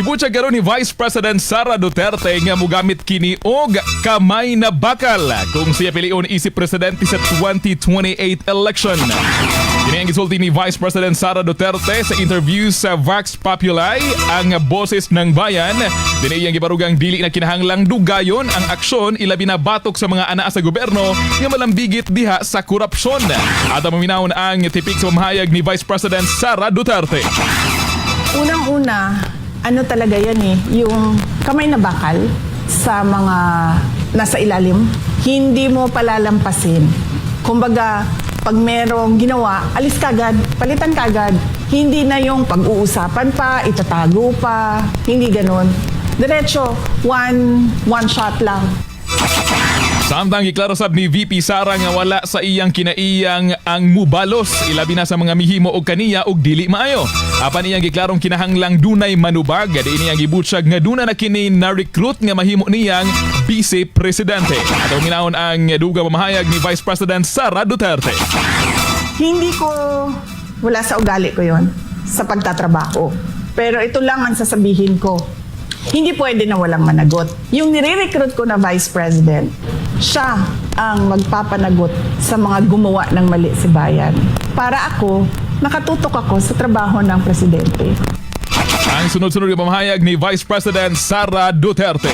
Ibutyag karon ni Vice President Sara Duterte nga mogamit kini og kamay na bakal kung siya pilion isip presidente sa 2028 election. Kini ang gisulti ni Vice President Sara Duterte sa interview sa Vox Populi, ang boses ng bayan. Dinhi ang gibarugang dili na kinahanglang dugayon ang aksyon ilabi na batok sa mga anaa sa gobyerno nga malambigit diha sa korupsyon. At maminawon ang tipik sa mamahayag ni Vice President Sara Duterte. Unang-una, ano talaga yan yung kamay na bakal sa mga nasa ilalim, hindi mo palalampasin. Kumbaga, pag merong ginawa, alis kagad, palitan kagad. Hindi na yung pag-uusapan pa, itatago pa, hindi ganun. Diretso, one shot lang. Samtang giklarasab ni VP Sara nga wala sa iyang kinaiyang ang mubalos ilabi na sa mga mihimo og kaniya og dili maayo. Apan iyang giklarong kinahanglang dunay manubag diini ang gibutyag nga duna na kini na recruit nga mahimo niyang vice presidente. At minahon ang duga mamahayag ni Vice President Sara Duterte. Hindi ko, wala sa ugali ko yon sa pagtatrabaho. Pero ito lang ang sasabihin ko. Hindi pwede na walang managot. Yung nire-recruit ko na Vice President, siya ang magpapanagot sa mga gumawa ng mali sa bayan. Para ako, nakatutok ako sa trabaho ng Presidente. Ang sunod-sunod na pamahayag ni Vice President Sara Duterte.